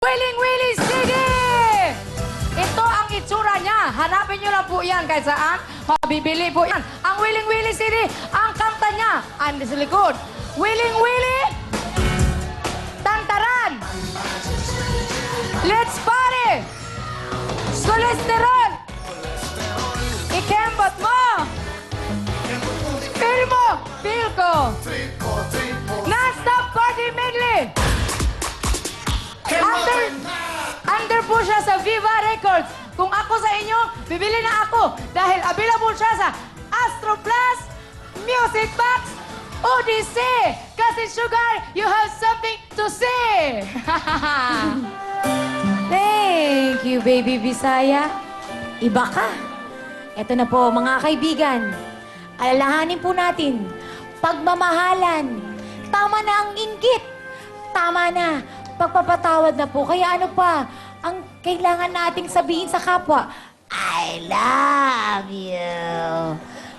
Willing Willie City! Ito ang itsura niya. Hanapin niyo lang po yan kahit saan. Mabibili po yan. Ang Willing Willie City, ang kanta niya, andi sa likod. Willing Willie! Tantaran! Let's party! Cholesterol! Ikembot mo! Feel mo! Feel ko! Non-stop party medley! Under po siya sa Viva Records. Kung ako sa inyo, bibili na ako dahil available siya sa Astro Plus, Music Box, Odyssey. Kasi Sugar, you have something to say. Thank you, baby Bisaya. Iba ka. Eto na po, mga kaibigan. Alalahanin po natin, pagmamahalan. Tama na ang inggit. Tama na. Pagpapatawad na po. Kaya ano pa, ang kailangan nating sabihin sa kapwa, I love you.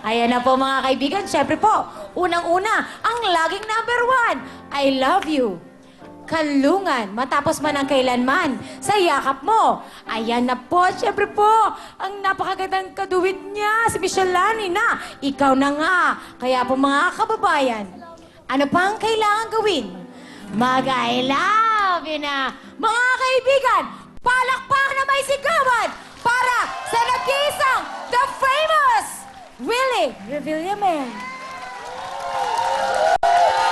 Ayan na po mga kaibigan. Siyempre po, unang-una, ang laging #1, I love you. Kalungan, matapos man ang kailanman, sa yakap mo. Ayan na po, siyempre po, ang napakagandang kaduwit niya, si Michelani na, ikaw na nga. Kaya po mga kababayan, ano pa ang kailangan gawin? Mag-I love you na. Mga kaibigan, palakpak na may sigawan para sa nag-iisang The Famous Willie Revillame.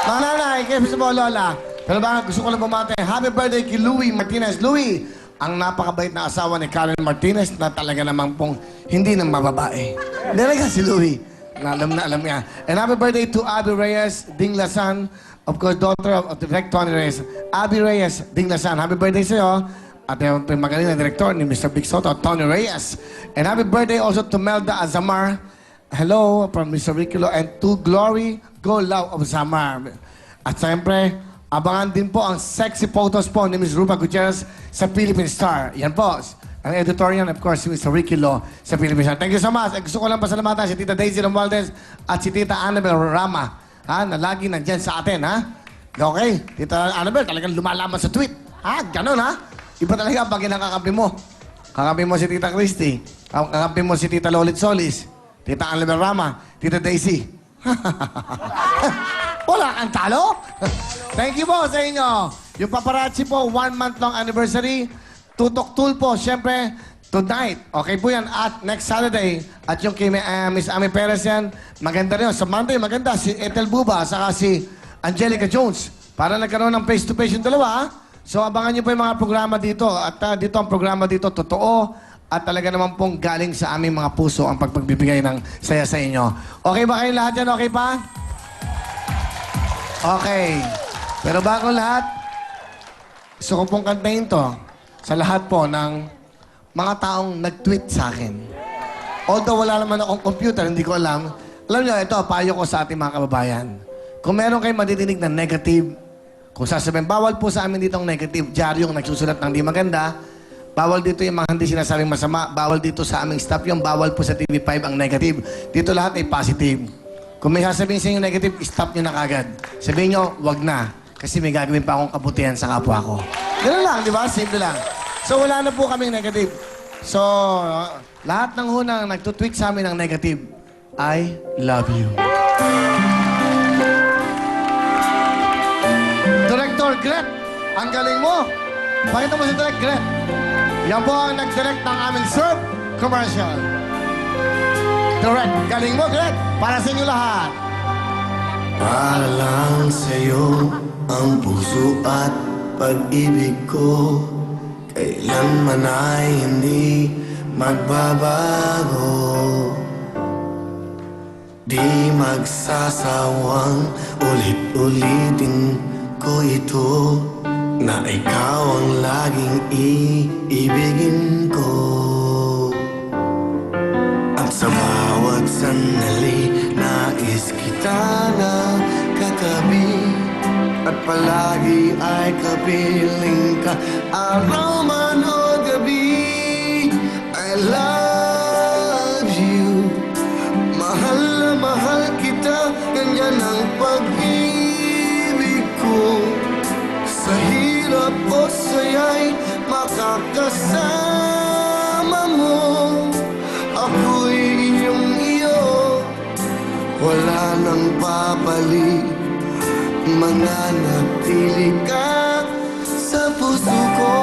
Mga nanay, kayo sa mga lola. Pero bakit gusto ko lang bumati. Happy birthday kay Louie Martinez. Louie, ang napakabait na asawa ni Karen Martinez na talaga namang pong hindi nang mababae. Talaga si Louie. Na alam niya. And happy birthday to Abby Reyes Dinglasan. Of course, daughter of Direct Tony Reyes. Abby Reyes Dinglasan. Happy birthday sa'yo. At yung magaling na director ni Mr. Big Soto, Tony Reyes. And happy birthday also to Melda Azamar. Hello from Mr. Riculo. And to Glory Go Love of Zamar. At siyempre, abangan din po ang sexy photos po ni Ms. Ruba Gutierrez sa Philippine Star. Yan po. Ang editor yan, of course, si Mr. Riculo sa Philippine Star. Thank you so much. Gusto ko lang pasalamatan si Tita Daisy Romualdez at si Tita Annabel Rama. Ha? Na lagi nandyan sa atin, ha? Okay? Tita Annabel, talagang lumalaman sa tweet. Ha? Ganun, ha? Iba talaga pag kinakakampi mo. Kakampi mo si Tita Christy. Kakampi mo si Tita Lolit Solis. Tita Annabel Rama. Tita Daisy. Wala kang talo? Thank you po sa inyo. Yung paparazzi po, 1 month long anniversary. Tutok Tool po, syempre, tonight. Okay po yan. At next Saturday. At yung kay Miss Ami Perez yan, maganda rin. Sa Monday, maganda. Si Ethel Buba, saka si Angelica Jones. Para nagkaroon ng face-to-face yung dalawa, ha? So, abangan niyo po yung mga programa dito. At dito ang programa dito, totoo. At talaga naman pong galing sa aming mga puso ang pagpagbibigay ng saya sa inyo. Okay ba kayong lahat yan? Okay pa? Okay. Pero bago lahat, gusto ko pong kantahin to sa lahat po ng mga taong nag-tweet sa akin. Although wala naman akong computer, hindi ko alam. Alam niyo, ito, payo ko sa ating mga kababayan. Kung meron kayong madidinig na negative, kung sasabihin, bawal po sa amin dito ang negative. Diaryong nagsusulat ng di maganda. Bawal dito yung mga hindi sinasabing masama. Bawal dito sa aming staff yung bawal po sa TV5 ang negative. Dito lahat ay positive. Kung may sasabihin sa inyo negative, stop nyo na kagad. Sabihin nyo, wag na. Kasi may gagawin pa akong kabutihan sa kapwa ko. Ganun lang, di ba? Simple lang. So wala na po kaming negative. So, lahat ng hunang nagtutweet sa amin ng negative, I love you. Director Gret, ang galing mo. Pakita mo si Direct Gret. Yan po ang nag-direct ng aming surf commercial. Direct, galing mo, Gret. Para sa inyo lahat. Para lang sa'yo ang puso at pag-ibig ko, kailanman ay hindi magbabago. Di magsasawang ulit-ulitin ko ito, na ikaw ang laging iibigin ko. At sa bawat sandali, nais kita na katabi, at palagi ay kapiling ka, araw man o gabi. I love you, mahal na mahal kita, ganyan ang pag-ibig ko. Sa hirap o saya'y makakasama mo. Ako'y iyong iyo, wala nang babalik. Mananatili ka sa puso ko.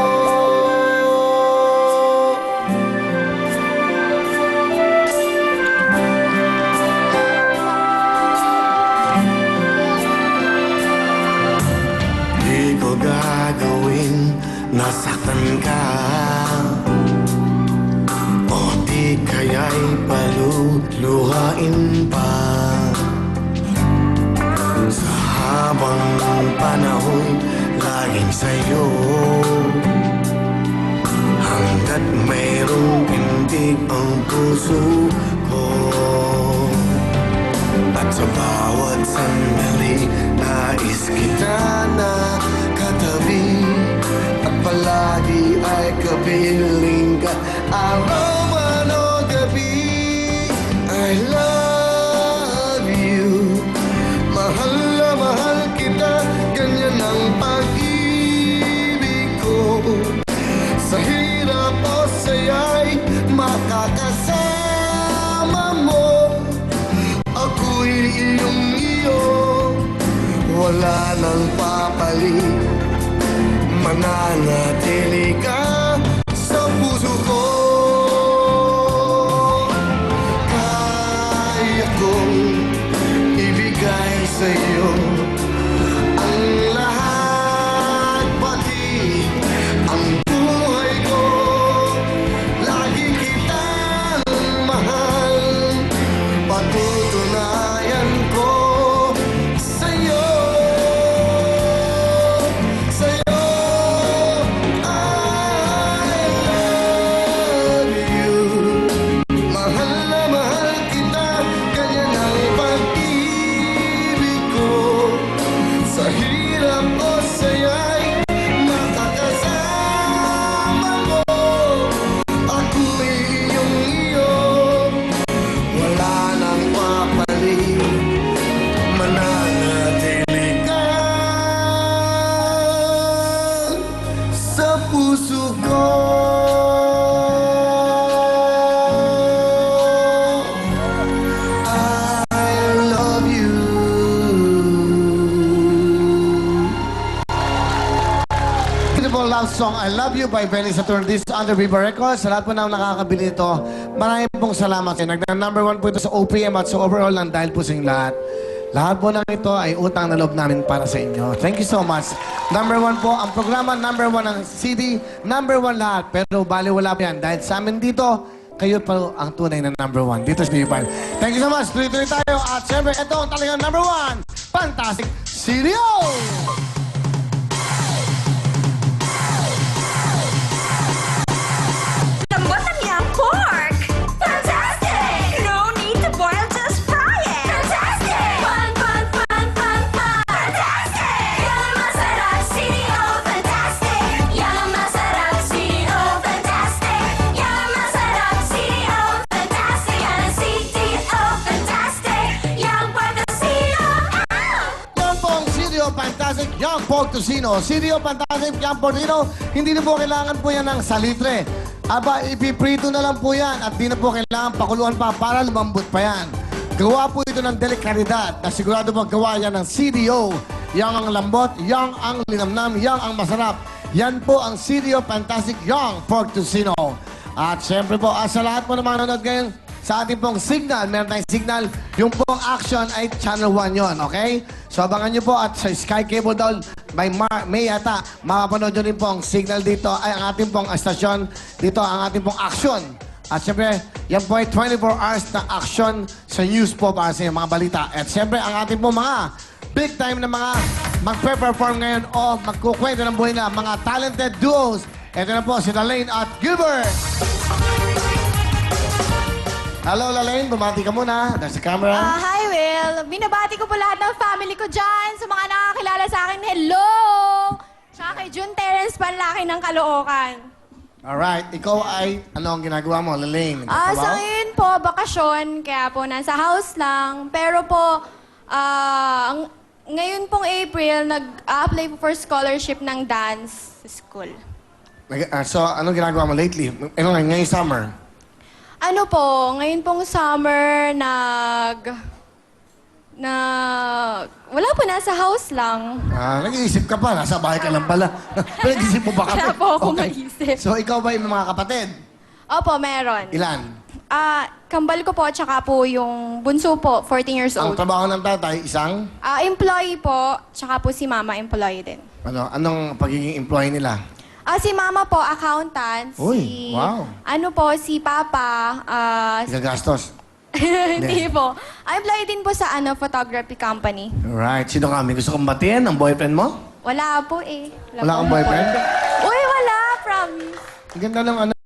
Di ko gagawin nasaktan ka, o di kaya'y paluluhain pa. Sa habang panahon, laging sa'yo, hanggat mayroong pintig ang puso ko. At sa bawat sandali, nais kita na katabi, at palagi ay kapiling ka, araw man o gabi. I love you, mahal na mahal kita, ganyan ang pag-ibig ko. Sa hirap o saya'y makakasama mo. Ako'y iyong iyo, wala nang papalit. Mananatili ka sa puso ko. Kaya kong ibigay sa'yo ang lahat, pati ang buhay ko. Lagi kitang mahal, patutunayan ko sa'yo. Sa'yo, I love you. Mahal na mahal kita, ganyan ang pag-ibig ko. Sa hirap o saya'y makakasama mo. Ako'y iyong iyo, wala nang papalit. Mananatili ka sa puso ko. I love you. Beautiful love song, I Love You by Benny Saturn. This is under Viva Records. Sa lahat po na nakakabili nito, maraming pong salamat. Nagna-number 1 po ito sa OPM at sa overall ng dahil po sa inyong lahat. Lahat po ng ito ay utang na loob namin para sa inyo. Thank you so much. Number 1 po, ang programa, number 1 ang CD, number 1 lahat. Pero bali wala po yan. Dahil sa amin dito, kayo pa ang tunay na number 1. Dito sa Viva. Thank you so much. Tuloy-tuloy tayo. At syempre, ito ang talagang number 1. Fantastic CDO! Lambot ang young pork! Fantastic! No need to boil, just fry it! Fantastic! Fun, fun, fun, fun, fun! Fantastic! Yang masarap CDO! Fantastic! Yang masarap CDO! Fantastic! Yang masarap CDO! Fantastic! Yang CDO! Fantastic! Yang pork CDO! Yan po ang CDO Fantastic Young Pork Tocino. CDO Fantastic Young Pork Tocino, hindi na po kailangan po yan ng salitre. Aba, ipiprito na lang po yan at di na po kailangan pakuluan pa para lumambot pa yan. Gawa po ito ng delikadidad na sigurado magawa yan ng CDO. Yang ang lambot, yang ang linamnam, yang ang masarap. Yan po ang CDO Fantastic Young Pork Tocino. At syempre po, sa lahat po ng mga nanonood ngayon, sa ating pong signal, meron tayong signal, yung pong action ay Channel 1 yon, okay? So abangan nyo po at sa Sky Cable daw, may yata, makapanood nyo rin po ang signal dito, ay ang ating pong stasyon, dito ang ating pong action. At syempre, yan po ay 24 hours na action sa news po para sa mga balita. At syempre, ang ating pong mga big time na mga magpe-perform ngayon o magkukwento ng buhay na mga talented duos. Ito na po si Lalaine at Gilbert. Hello, Lalaine. Bumati ka muna. There's the camera. Hi, Will. Binabati ko po lahat ng family ko dyan. Sa mga nakakilala sa akin, hello! Tsaka kay June Terence Panlaki ng Caloocan. Alright. Ikaw ay, ano ang ginagawa mo, Lalaine? Sa Nagtatrabaho? ngayon po, bakasyon. Kaya po, nasa house lang. Pero po, ngayon pong April, nag-apply po for scholarship ng dance school. So, anong ginagawa mo lately? Ano nga, ngayong summer? Ano po, ngayon pong summer, wala po, nasa house lang. Nag-iisip ka pa. Nasa bahay ka lang pala. Nag-iisip mo ba kami? Wala po akong mag-isip. So, ikaw ba yung mga kapatid? Opo, meron. Ilan? Kambal ko po, tsaka po yung bunso po, 14 years Ang old. trabaho ng tatay, isang? Employee po, tsaka po si mama, employee din. Anong pagiging employee nila? Si mama po, accountant. Uy, wow. Ano po, si papa, Gagastos. hindi po. Employee din po sa photography company. Alright. Sino kami? Gusto kong batiin? Ang boyfriend mo? Wala po eh. Wala kang po. boyfriend? Uy, wala, promise. Ang ganda ng